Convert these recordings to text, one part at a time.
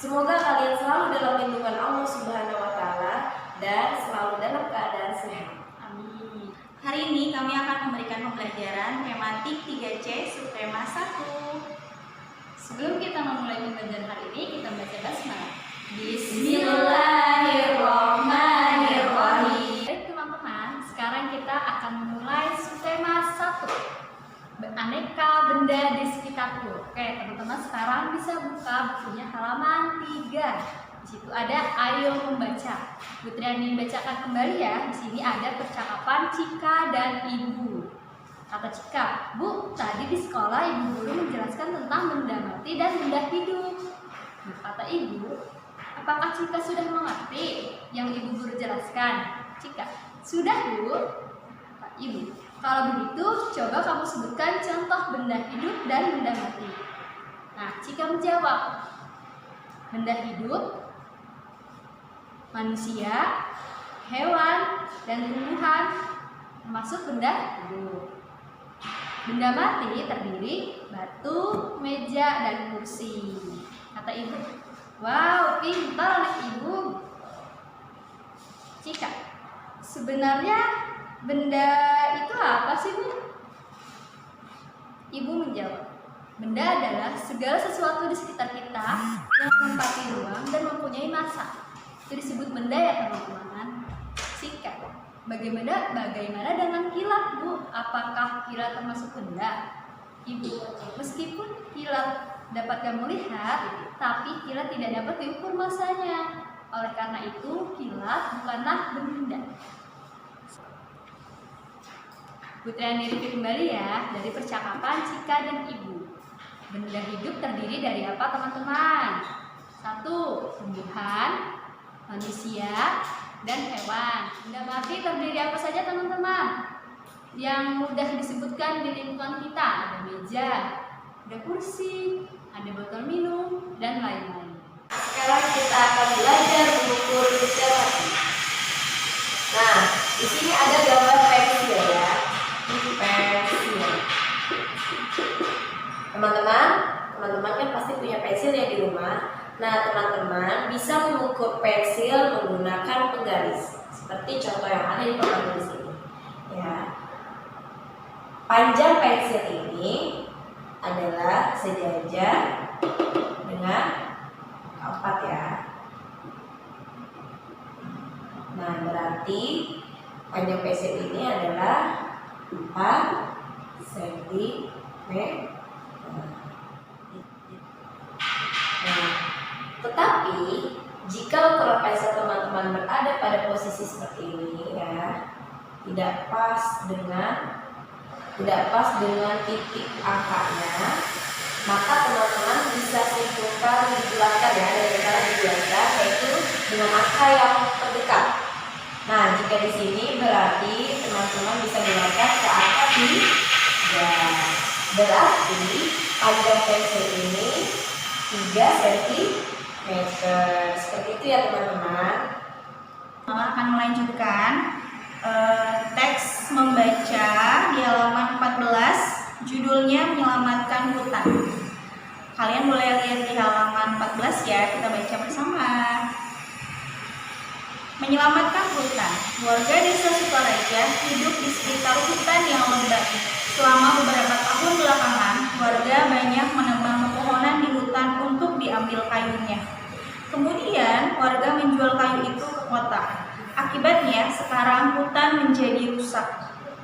Semoga kalian selalu dalam lindungan Allah Subhanahu wa Ta'ala dan selalu dalam keadaan sehat. Amin. Hari ini kami akan memberikan pembelajaran tematik 3C subtema 1. Sebelum kita memulai pembelajaran hari ini, kita baca basmalah. Bismillahirrahmanirrahim. Baik teman-teman, sekarang kita akan memulai subtema 1. Aneka benda di sekitarku. Oke, teman-teman sekarang bisa buka bukunya halaman 3. Di situ ada ayo membaca. Bu Triani bacakan kembali ya. Di sini ada percakapan Cika dan Ibu. Kata Cika, Bu, tadi di sekolah ibu guru menjelaskan tentang benda mati dan benda hidup. Nah, kata ibu, apakah Cika sudah mengerti yang ibu guru jelaskan? Cika, sudah Bu. Kata ibu, kalau begitu coba kamu sebutkan contoh benda hidup dan benda mati. Nah, Cika menjawab, benda hidup, manusia, hewan, dan tumbuhan, termasuk benda hidup. Benda mati terdiri batu, meja, dan kursi. Kata ibu, wow, pintar anak ibu. Cika, sebenarnya benda itu apa sih Bu? Ibu menjawab, benda adalah segala sesuatu di sekitar kita yang menempati ruang dan mempunyai massa. Itu disebut benda ya teman-teman. Cika, Bagaimana dengan kilat Bu? Apakah kilat termasuk benda? Ibu, meskipun kilat dapat kamu lihat, tapi kilat tidak dapat diukur massanya. Oleh karena itu, kilat bukanlah benda. Bu Triani review kembali ya, dari percakapan Cika dan Ibu. Benda hidup terdiri dari apa teman-teman? 1. Tumbuhan, manusia, dan hewan. Benda mati terdiri apa saja teman-teman? Yang mudah disebutkan di lingkungan kita, ada meja, ada kursi, ada botol minum, dan lain-lain. Sekarang kita akan belajar mengukur benda mati. Nah, di sini ada gambar pensil ya. Ini pensil. Teman-teman kan pasti punya pensil ya di rumah. Nah, teman-teman bisa mengukur pensil menggunakan penggaris. Seperti contoh yang ada di papan tulis ini. Ya. Panjang pensil ini adalah sejajar dengan 4 ya. Nah, berarti panjang pensil ini adalah 4 cm. Nah, tetapi jika ukuran pensil teman-teman berada pada posisi seperti ini ya, tidak pas dengan titik angkanya, maka teman-teman bisa simpulkan dijelaskan ya, dari cara dijelaskan yaitu dengan angka yang terdekat. Nah, jika di sini berarti teman-teman bisa jelaskan ke angka 3. Berarti panjang pensil ini 3 cm. Seperti itu ya teman-teman. Akan melanjutkan teks membaca di halaman 14, judulnya Menyelamatkan Hutan. Kalian boleh lihat di halaman 14 ya, kita baca bersama. Menyelamatkan hutan. Warga desa Sukaraja hidup di sekitar hutan yang lebat. Selama beberapa tahun belakangan, warga banyak menebang pepohonan di hutan untuk diambil kayunya. Kemudian, warga menjual kayu itu ke kota. Akibatnya, sekarang hutan menjadi rusak.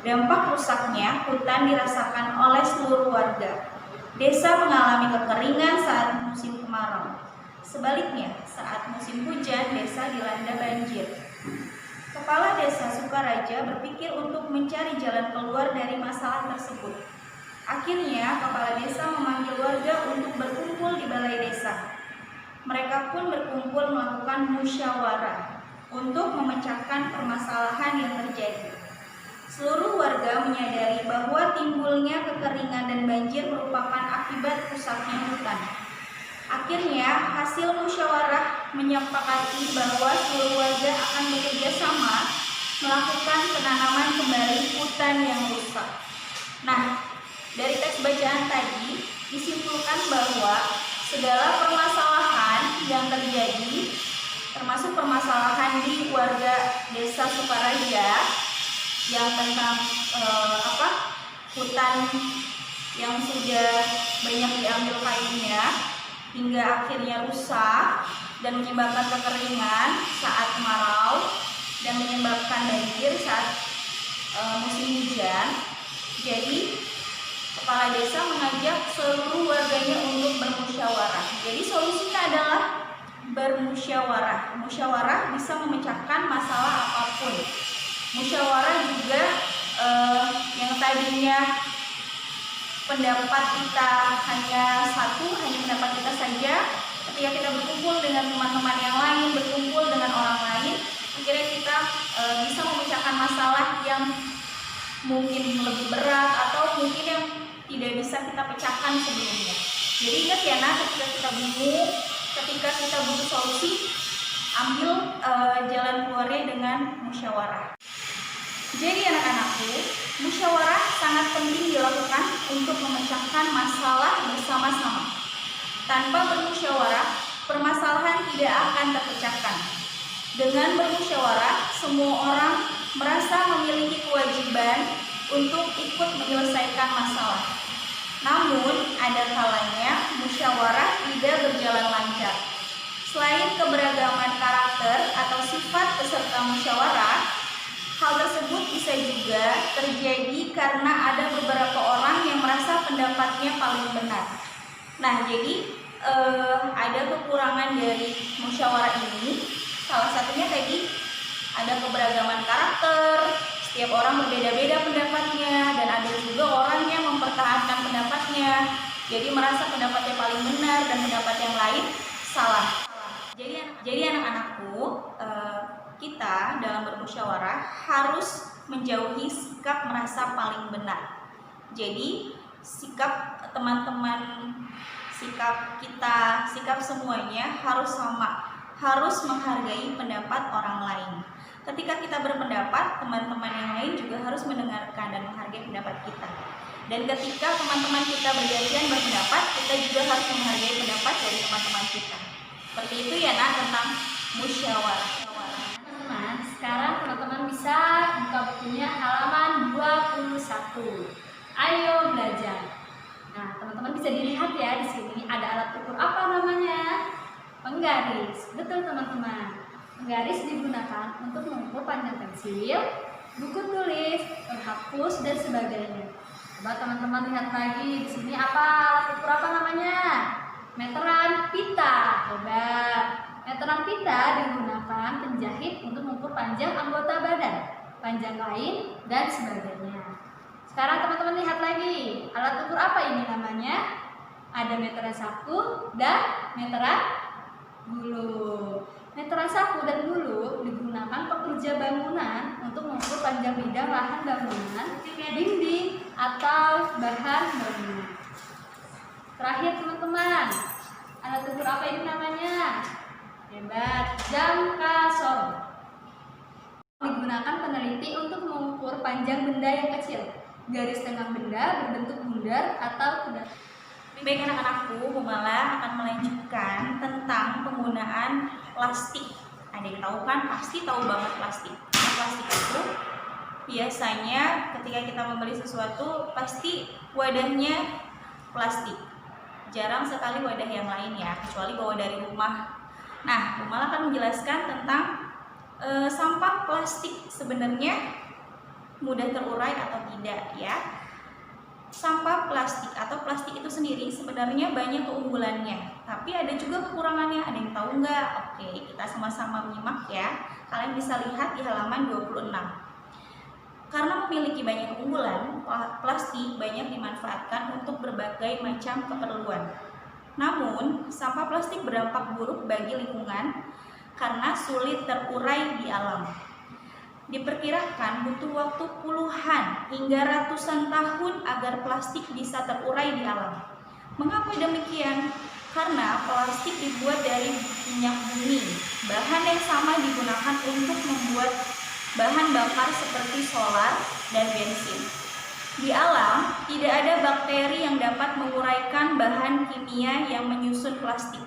Dampak rusaknya, hutan dirasakan oleh seluruh warga. Desa mengalami kekeringan saat musim kemarau. Sebaliknya, saat musim hujan, desa dilanda banjir. Kepala Desa Sukaraja berpikir untuk mencari jalan keluar dari masalah tersebut. Akhirnya, kepala desa memanggil warga untuk berkumpul di balai desa. Mereka pun berkumpul melakukan musyawarah untuk memecahkan permasalahan yang terjadi. Seluruh warga menyadari bahwa timbulnya kekeringan dan banjir merupakan akibat rusaknya hutan. Akhirnya, hasil musyawarah menyepakati bahwa seluruh warga akan bekerja sama melakukan penanaman kembali hutan yang rusak. Nah, dari teks bacaan tadi disimpulkan bahwa segala permasalahan yang yang terjadi, termasuk permasalahan di warga Desa Sukaraja yang tentang hutan yang sudah banyak diambil kainnya hingga akhirnya rusak dan menyebabkan kekeringan saat kemarau dan menyebabkan banjir saat musim hujan. Jadi kepala desa mengajak seluruh warganya untuk bermusyawarah. Jadi solusinya adalah bermusyawarah. Musyawarah bisa memecahkan masalah apapun. Musyawarah juga yang tadinya pendapat kita hanya satu, hanya pendapat kita saja, ketika kita berkumpul dengan teman-teman yang lain, berkumpul dengan orang lain, akhirnya kita bisa memecahkan masalah yang mungkin lebih berat atau mungkin yang tidak bisa kita pecahkan sebelumnya. Jadi ingat ya nak, ketika kita bingung, ketika kita butuh solusi, ambil jalan keluarnya dengan musyawarah. Jadi anak-anakku, musyawarah sangat penting dilakukan untuk memecahkan masalah bersama-sama. Tanpa bermusyawarah, permasalahan tidak akan terpecahkan. Dengan bermusyawarah, semua orang merasa memiliki kewajiban untuk ikut menyelesaikan masalah. Namun, ada kalanya musyawarah tidak berjalan lancar. Selain keberagaman karakter atau sifat peserta musyawarah, hal tersebut bisa juga terjadi karena ada beberapa orang yang merasa pendapatnya paling benar. Nah, jadi ada kekurangan dari musyawarah ini. Salah satunya tadi ada keberagaman karakter, setiap orang berbeda-beda pendapatnya, dan ada juga orang yang mempertahankan pendapatnya. Jadi merasa pendapatnya paling benar dan pendapat yang lain salah. Jadi anak-anakku, kita dalam bermusyawarah harus menjauhi sikap merasa paling benar. Jadi sikap teman-teman, sikap kita, sikap semuanya harus sama, harus menghargai pendapat orang lain. Ketika kita berpendapat, teman-teman yang lain juga harus mendengarkan dan menghargai pendapat kita. Dan ketika teman-teman kita bergantian berpendapat, kita juga harus menghargai pendapat dari teman-teman kita. Seperti itu ya nak, tentang musyawarah. Teman-teman, sekarang teman-teman bisa buka bukunya halaman 21. Ayo belajar. Nah, teman-teman bisa dilihat ya di sini ada alat ukur apa namanya? Penggaris. Betul teman-teman. Penggaris digunakan untuk mengukur panjang pensil, buku tulis, penghapus dan sebagainya. Coba teman-teman lihat lagi di sini apa alat ukur apa namanya? Meteran pita. Hebat. Meteran pita digunakan penjahit untuk mengukur panjang anggota badan, panjang kain dan sebagainya. Sekarang teman-teman lihat lagi, alat ukur apa ini namanya? Ada meteran saku dan meteran bulu. Meteran saku dan bulu digunakan pekerja bangunan untuk mengukur panjang bidang lahan bangunan, dinding atau bahan bangunan. Terakhir teman-teman, alat ukur apa ini namanya? Hebat, jam kasor. Digunakan peneliti untuk mengukur panjang benda yang kecil, garis tengah benda berbentuk bundar atau kuda. Baik anak-anakku, Humala akan melanjutkan tentang penggunaan plastik. Ada yang tahu kan? Pasti tahu banget plastik. Nah, plastik itu biasanya ketika kita membeli sesuatu pasti wadahnya plastik. Jarang sekali wadah yang lain ya, kecuali bawa dari rumah. Nah, Humala akan menjelaskan tentang sampah plastik sebenarnya mudah terurai atau tidak ya. Sampah plastik atau plastik itu sendiri sebenarnya banyak keunggulannya, tapi ada juga kekurangannya. Ada yang tahu nggak? Oke, kita sama-sama menyimak ya. Kalian bisa lihat di halaman 26. Karena memiliki banyak keunggulan, plastik banyak dimanfaatkan untuk berbagai macam keperluan. Namun, sampah plastik berdampak buruk bagi lingkungan karena sulit terurai di alam. Diperkirakan butuh waktu puluhan hingga ratusan tahun agar plastik bisa terurai di alam. Mengapa demikian? Karena plastik dibuat dari minyak bumi. Bahan yang sama digunakan untuk membuat bahan bakar seperti solar dan bensin. Di alam, tidak ada bakteri yang dapat menguraikan bahan kimia yang menyusun plastik.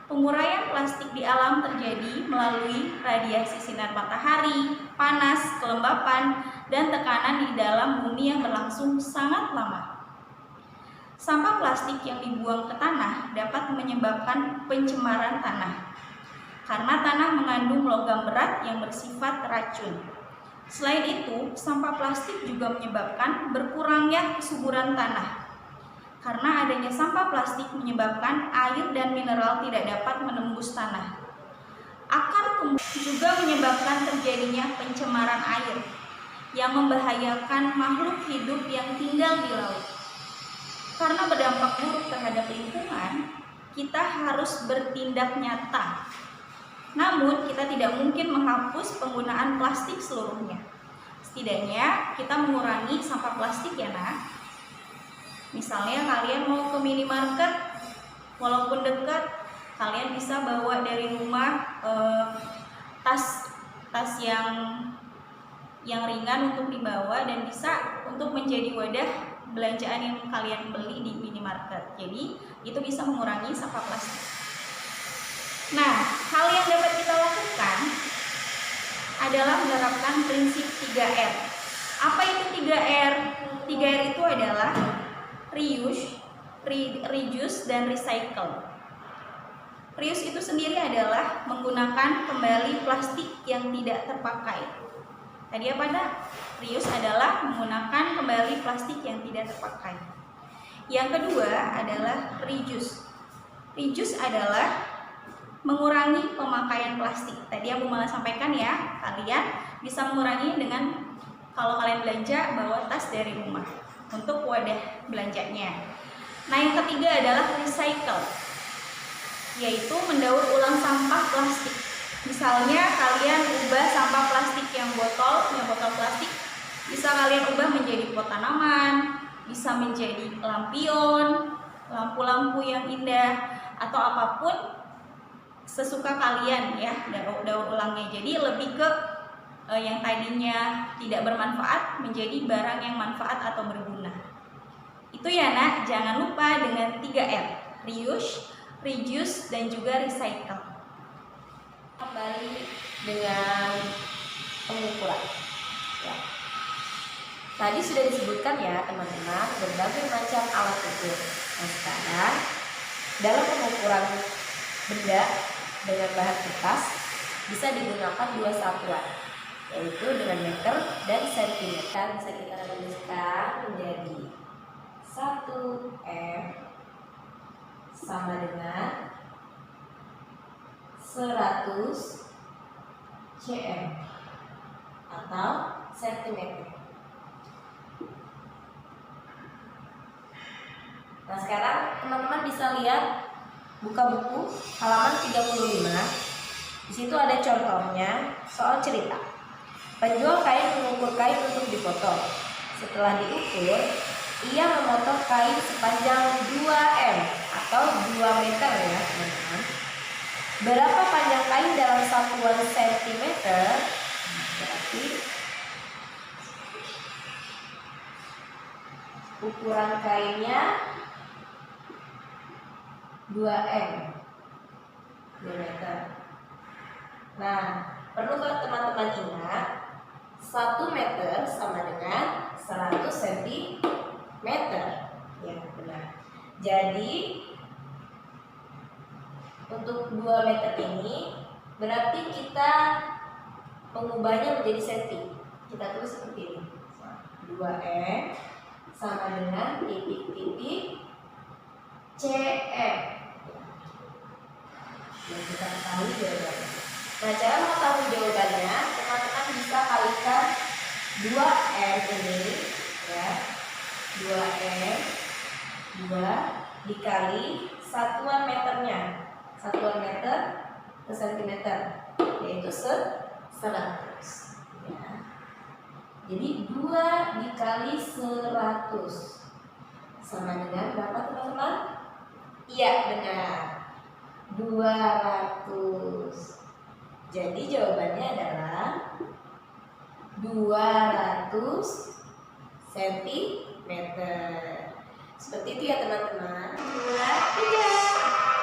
Penguraian plastik di alam terjadi melalui radiasi sinar matahari, panas, kelembapan, dan tekanan di dalam bumi yang berlangsung sangat lama. Sampah plastik yang dibuang ke tanah dapat menyebabkan pencemaran tanah, karena tanah mengandung logam berat yang bersifat racun. Selain itu, sampah plastik juga menyebabkan berkurangnya kesuburan tanah. Karena adanya sampah plastik menyebabkan air dan mineral tidak dapat menembus tanah. Akar tumbuh juga menyebabkan terjadinya pencemaran air yang membahayakan makhluk hidup yang tinggal di laut. Karena berdampak buruk terhadap lingkungan, kita harus bertindak nyata. Namun, kita tidak mungkin menghapus penggunaan plastik seluruhnya. Setidaknya, kita mengurangi sampah plastik ya, Nak. Misalnya kalian mau ke minimarket, walaupun dekat, kalian bisa bawa dari rumah tas yang ringan untuk dibawa dan bisa untuk menjadi wadah belanjaan yang kalian beli di minimarket. Jadi itu bisa mengurangi sampah plastik. Nah, hal yang dapat kita lakukan adalah menerapkan prinsip 3R. Apa itu 3R? 3R itu adalah reuse, reduce, dan recycle. Reuse itu sendiri adalah menggunakan kembali plastik yang tidak terpakai. Tadi apa, Nak? Reuse adalah menggunakan kembali plastik yang tidak terpakai. Yang kedua adalah reduce. Reduce adalah mengurangi pemakaian plastik. Tadi aku malah sampaikan ya, kalian bisa mengurangi dengan kalau kalian belanja bawa tas dari rumah untuk wadah belanjanya. Nah, yang ketiga adalah recycle, yaitu mendaur ulang sampah plastik. Misalnya kalian ubah sampah plastik yang botol plastik, bisa kalian ubah menjadi pot tanaman, bisa menjadi lampion, lampu-lampu yang indah, atau apapun sesuka kalian ya, daur ulangnya. Jadi lebih ke yang tadinya tidak bermanfaat menjadi barang yang manfaat atau berguna. Itu ya, Nak. Jangan lupa dengan 3R, reuse, reduce, dan juga recycle. Kembali dengan pengukuran ya. Tadi sudah disebutkan ya teman-teman berbagai macam alat ukur. Nah, sekarang dalam pengukuran benda dengan bahan kertas bisa digunakan dua satuan, yaitu dengan meter dan sentimeter. Bisa kita tuliskan menjadi 1 M sama dengan 100 cm atau sentimeter. Nah, sekarang teman-teman bisa lihat, buka buku halaman 35. Di situ ada contohnya soal cerita. Penjual kain mengukur kain untuk dipotong. Setelah diukur, ia memotong kain sepanjang 2 M atau 2 meter ya, teman-teman. Berapa panjang kain dalam satuan sentimeter? Berarti ukuran kainnya 2 M, 2 meter. Nah, perlu teman-teman ingat 1 meter sama dengan 100 cm. Ya, benar. Jadi untuk 2 meter ini berarti kita mengubahnya menjadi senti. Kita tulis seperti ini. 2M sama dengan titik-titik CM. Yang kita ketahui jawabannya. Nah, cara mengetahui jawabannya, teman-teman bisa kalikan 2M ini ya. 2M 2 dikali satuan meternya. Satuan meter ke sentimeter, yaitu 100 ya. Jadi 2 dikali 100 sama dengan berapa, teman-teman? Iya, benar, 200. Jadi jawabannya adalah 200 cm. Seperti itu ya, teman-teman. 2, 3.